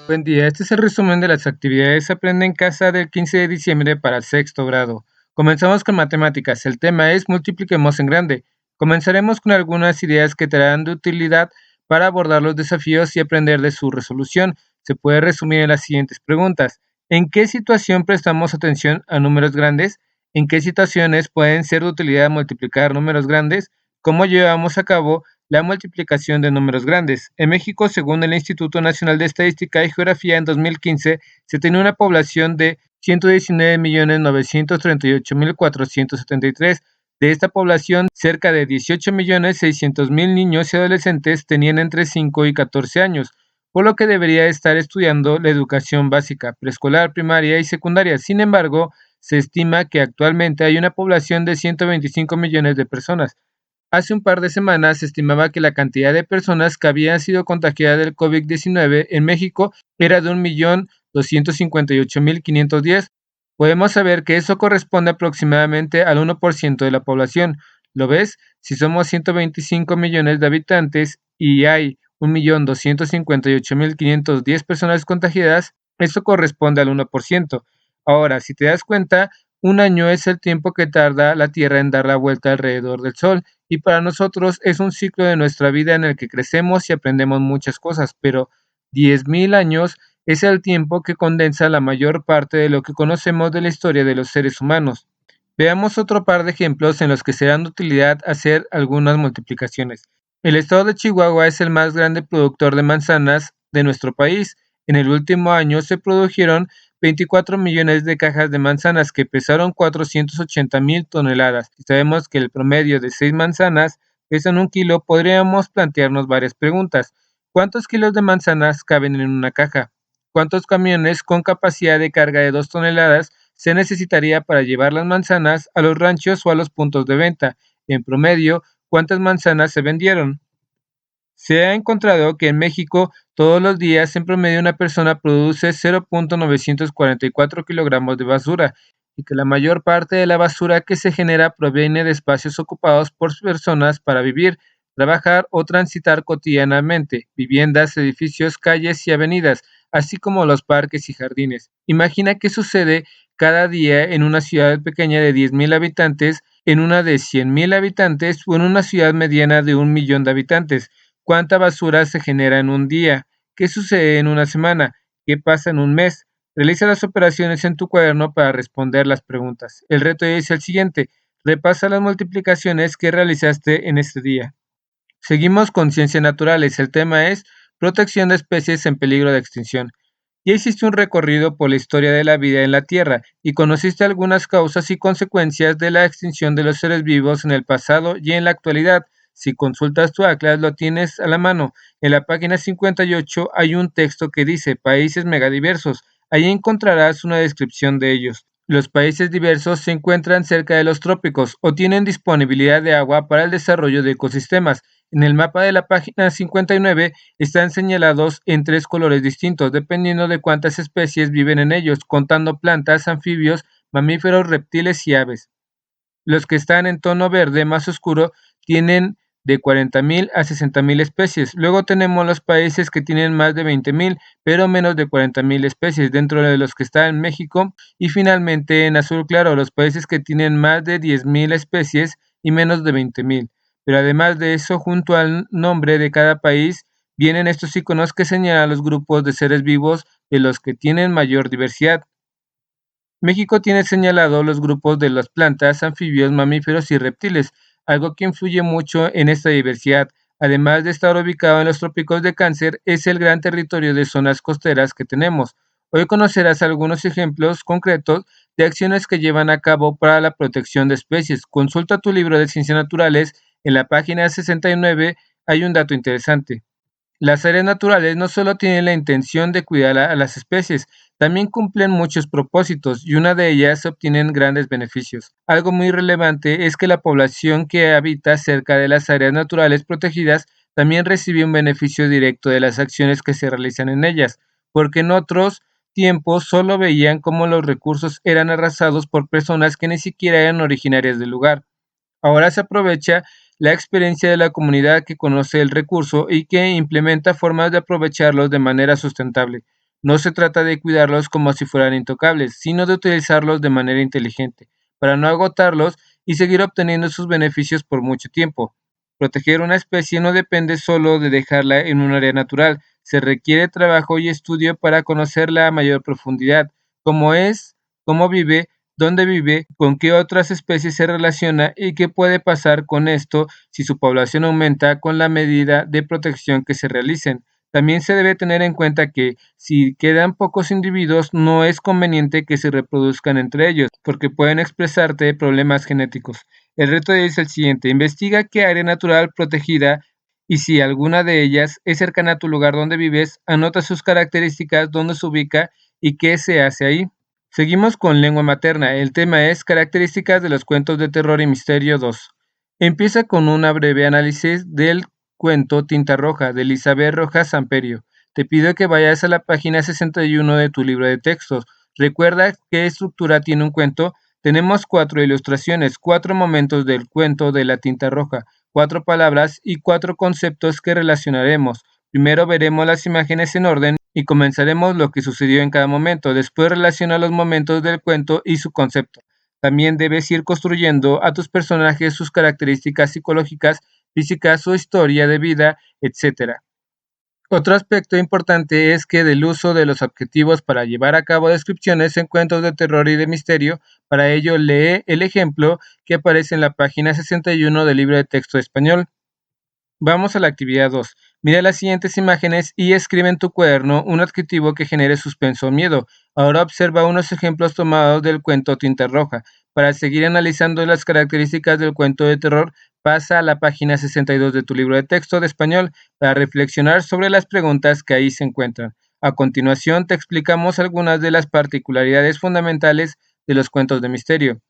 Buen día, este es el resumen de las actividades Aprende en Casa del 15 de diciembre para el sexto grado. Comenzamos con matemáticas. El tema es multipliquemos en grande. Comenzaremos con algunas ideas que te darán de utilidad para abordar los desafíos y aprender de su resolución. Se puede resumir en las siguientes preguntas. ¿En qué situación prestamos atención a números grandes? ¿En qué situaciones pueden ser de utilidad multiplicar números grandes? ¿Cómo llevamos a cabo la multiplicación de números grandes? En México, según el Instituto Nacional de Estadística y Geografía, en 2015 se tenía una población de 119.938.473. De esta población, cerca de 18.600.000 niños y adolescentes tenían entre 5 y 14 años, por lo que debería estar estudiando la educación básica, preescolar, primaria y secundaria. Sin embargo, se estima que actualmente hay una población de 125 millones de personas. Hace un par de semanas se estimaba que la cantidad de personas que habían sido contagiadas del COVID-19 en México era de 1.258.510. Podemos saber que eso corresponde aproximadamente al 1% de la población. ¿Lo ves? Si somos 125 millones de habitantes y hay 1.258.510 personas contagiadas, eso corresponde al 1%. Ahora, si te das cuenta, un año es el tiempo que tarda la Tierra en dar la vuelta alrededor del Sol y para nosotros es un ciclo de nuestra vida en el que crecemos y aprendemos muchas cosas, pero 10.000 años es el tiempo que condensa la mayor parte de lo que conocemos de la historia de los seres humanos. Veamos otro par de ejemplos en los que serán de utilidad hacer algunas multiplicaciones. El estado de Chihuahua es el más grande productor de manzanas de nuestro país. En el último año se produjeron 24 millones de cajas de manzanas que pesaron 480.000 toneladas. Si sabemos que el promedio de 6 manzanas pesan 1 kilo, podríamos plantearnos varias preguntas. ¿Cuántos kilos de manzanas caben en una caja? ¿Cuántos camiones con capacidad de carga de 2 toneladas se necesitaría para llevar las manzanas a los ranchos o a los puntos de venta? En promedio, ¿cuántas manzanas se vendieron? Se ha encontrado que en México todos los días en promedio una persona produce 0.944 kilogramos de basura y que la mayor parte de la basura que se genera proviene de espacios ocupados por personas para vivir, trabajar o transitar cotidianamente, viviendas, edificios, calles y avenidas, así como los parques y jardines. Imagina qué sucede cada día en una ciudad pequeña de 10.000 habitantes, en una de 100.000 habitantes o en una ciudad mediana de 1 millón de habitantes. ¿Cuánta basura se genera en un día? ¿Qué sucede en una semana? ¿Qué pasa en un mes? Realiza las operaciones en tu cuaderno para responder las preguntas. El reto es el siguiente: repasa las multiplicaciones que realizaste en este día. Seguimos con ciencias naturales. El tema es protección de especies en peligro de extinción. Ya hiciste un recorrido por la historia de la vida en la Tierra y conociste algunas causas y consecuencias de la extinción de los seres vivos en el pasado y en la actualidad. Si consultas tu atlas, lo tienes a la mano. En la página 58 hay un texto que dice países megadiversos. Ahí encontrarás una descripción de ellos. Los países diversos se encuentran cerca de los trópicos o tienen disponibilidad de agua para el desarrollo de ecosistemas. En el mapa de la página 59 están señalados en 3 colores distintos, dependiendo de cuántas especies viven en ellos, contando plantas, anfibios, mamíferos, reptiles y aves. Los que están en tono verde más oscuro tienen de 40.000 a 60.000 especies. Luego tenemos los países que tienen más de 20.000, pero menos de 40.000 especies, dentro de los que está en México. Y finalmente en azul claro, los países que tienen más de 10.000 especies y menos de 20.000. Pero además de eso, junto al nombre de cada país, vienen estos iconos que señalan los grupos de seres vivos de los que tienen mayor diversidad. México tiene señalado los grupos de las plantas, anfibios, mamíferos y reptiles, algo que influye mucho en esta diversidad. Además de estar ubicado en los trópicos de Cáncer, es el gran territorio de zonas costeras que tenemos. Hoy conocerás algunos ejemplos concretos de acciones que llevan a cabo para la protección de especies. Consulta tu libro de ciencias naturales. En la página 69 hay un dato interesante. Las áreas naturales no solo tienen la intención de cuidar a las especies, también cumplen muchos propósitos y una de ellas obtienen grandes beneficios. Algo muy relevante es que la población que habita cerca de las áreas naturales protegidas también recibe un beneficio directo de las acciones que se realizan en ellas, porque en otros tiempos solo veían cómo los recursos eran arrasados por personas que ni siquiera eran originarias del lugar. Ahora se aprovecha la experiencia de la comunidad que conoce el recurso y que implementa formas de aprovecharlos de manera sustentable. No se trata de cuidarlos como si fueran intocables, sino de utilizarlos de manera inteligente, para no agotarlos y seguir obteniendo sus beneficios por mucho tiempo. Proteger una especie no depende solo de dejarla en un área natural, se requiere trabajo y estudio para conocerla a mayor profundidad, cómo es, cómo vive, dónde vive, con qué otras especies se relaciona y qué puede pasar con esto si su población aumenta con la medida de protección que se realicen. También se debe tener en cuenta que si quedan pocos individuos no es conveniente que se reproduzcan entre ellos, porque pueden expresarte problemas genéticos. El reto es el siguiente: investiga qué área natural protegida y si alguna de ellas es cercana a tu lugar donde vives, anota sus características, dónde se ubica y qué se hace ahí. Seguimos con lengua materna. El tema es características de los cuentos de terror y misterio 2. Empieza con una breve análisis del cuento Tinta Roja de Elizabeth Rojas Samperio. Te pido que vayas a la página 61 de tu libro de textos. Recuerda qué estructura tiene un cuento. Tenemos 4 ilustraciones, 4 momentos del cuento de la tinta roja, 4 palabras y 4 conceptos que relacionaremos. Primero veremos las imágenes en orden y comenzaremos lo que sucedió en cada momento. Después relaciona los momentos del cuento y su concepto. También debes ir construyendo a tus personajes, sus características psicológicas, físicas, su historia de vida, etc. Otro aspecto importante es que del uso de los adjetivos para llevar a cabo descripciones en cuentos de terror y de misterio. Para ello, lee el ejemplo que aparece en la página 61 del libro de texto español. Vamos a la actividad 2. Mira las siguientes imágenes y escribe en tu cuaderno un adjetivo que genere suspenso o miedo. Ahora observa unos ejemplos tomados del cuento Tinta Roja. Para seguir analizando las características del cuento de terror, pasa a la página 62 de tu libro de texto de español para reflexionar sobre las preguntas que ahí se encuentran. A continuación, te explicamos algunas de las particularidades fundamentales de los cuentos de misterio.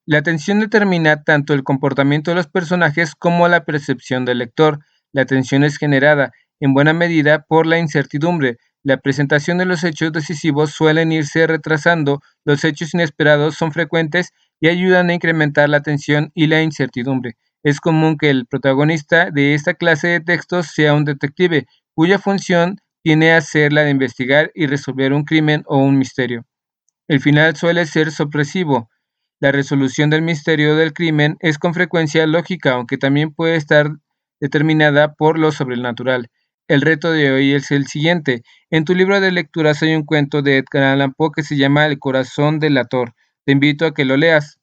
La atención determina tanto el comportamiento de los personajes como la percepción del lector. La atención es generada, en buena medida, por la incertidumbre. La presentación de los hechos decisivos suelen irse retrasando, los hechos inesperados son frecuentes y ayudan a incrementar la atención y la incertidumbre. Es común que el protagonista de esta clase de textos sea un detective, cuya función tiene a ser la de investigar y resolver un crimen o un misterio. El final suele ser sorpresivo. La resolución del misterio del crimen es con frecuencia lógica, aunque también puede estar determinada por lo sobrenatural. El reto de hoy es el siguiente. En tu libro de lecturas hay un cuento de Edgar Allan Poe que se llama El corazón del Ator. Te invito a que lo leas.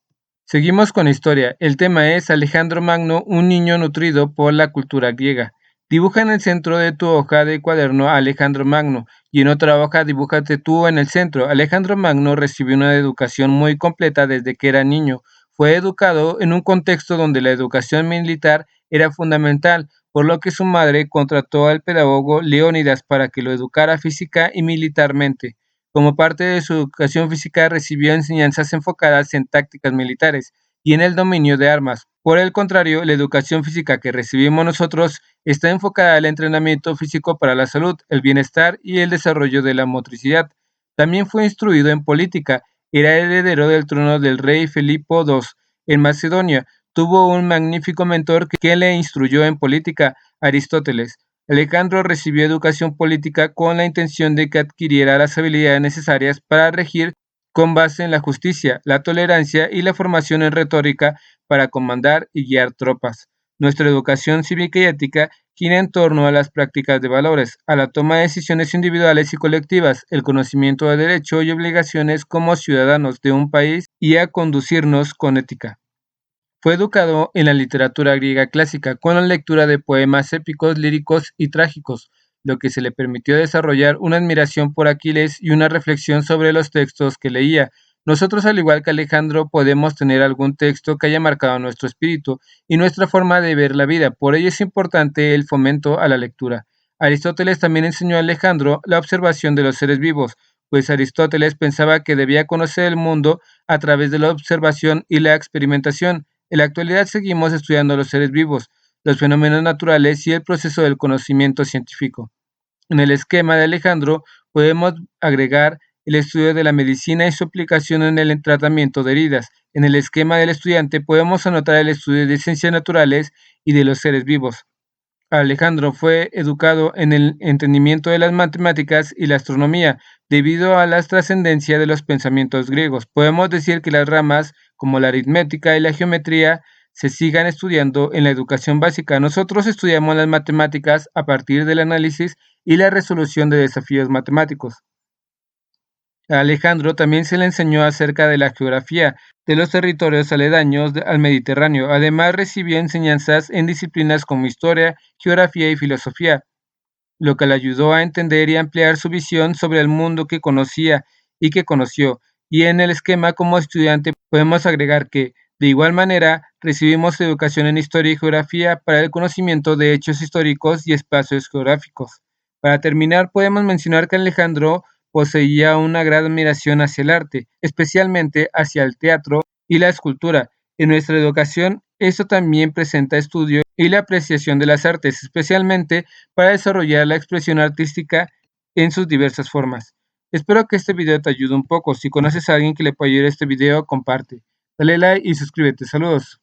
Seguimos con la historia. El tema es Alejandro Magno, un niño nutrido por la cultura griega. Dibuja en el centro de tu hoja de cuaderno a Alejandro Magno y en otra hoja dibújate tú en el centro. Alejandro Magno recibió una educación muy completa desde que era niño. Fue educado en un contexto donde la educación militar era fundamental, por lo que su madre contrató al pedagogo Leónidas para que lo educara física y militarmente. Como parte de su educación física recibió enseñanzas enfocadas en tácticas militares y en el dominio de armas. Por el contrario, la educación física que recibimos nosotros está enfocada al entrenamiento físico para la salud, el bienestar y el desarrollo de la motricidad. También fue instruido en política, era heredero del trono del rey Filipo II en Macedonia. Tuvo un magnífico mentor que le instruyó en política, Aristóteles. Alejandro recibió educación política con la intención de que adquiriera las habilidades necesarias para regir con base en la justicia, la tolerancia y la formación en retórica para comandar y guiar tropas. Nuestra educación cívica y ética gira en torno a las prácticas de valores, a la toma de decisiones individuales y colectivas, el conocimiento de derechos y obligaciones como ciudadanos de un país y a conducirnos con ética. Fue educado en la literatura griega clásica, con la lectura de poemas épicos, líricos y trágicos, lo que se le permitió desarrollar una admiración por Aquiles y una reflexión sobre los textos que leía. Nosotros, al igual que Alejandro, podemos tener algún texto que haya marcado nuestro espíritu y nuestra forma de ver la vida. Por ello es importante el fomento a la lectura. Aristóteles también enseñó a Alejandro la observación de los seres vivos, pues Aristóteles pensaba que debía conocer el mundo a través de la observación y la experimentación. En la actualidad seguimos estudiando los seres vivos, los fenómenos naturales y el proceso del conocimiento científico. En el esquema de Alejandro podemos agregar el estudio de la medicina y su aplicación en el tratamiento de heridas. En el esquema del estudiante podemos anotar el estudio de ciencias naturales y de los seres vivos. Alejandro fue educado en el entendimiento de las matemáticas y la astronomía, debido a la trascendencia de los pensamientos griegos. Podemos decir que las ramas, como la aritmética y la geometría, se sigan estudiando en la educación básica. Nosotros estudiamos las matemáticas a partir del análisis y la resolución de desafíos matemáticos. A Alejandro también se le enseñó acerca de la geografía de los territorios aledaños al Mediterráneo. Además, recibió enseñanzas en disciplinas como historia, geografía y filosofía, lo que le ayudó a entender y ampliar su visión sobre el mundo que conocía y que conoció. Y en el esquema como estudiante podemos agregar que, de igual manera, recibimos educación en historia y geografía para el conocimiento de hechos históricos y espacios geográficos. Para terminar, podemos mencionar que Alejandro poseía una gran admiración hacia el arte, especialmente hacia el teatro y la escultura. En nuestra educación, esto también presenta estudio y la apreciación de las artes, especialmente para desarrollar la expresión artística en sus diversas formas. Espero que este video te ayude un poco. Si conoces a alguien que le pueda ayudar este video, comparte. Dale like y suscríbete. Saludos.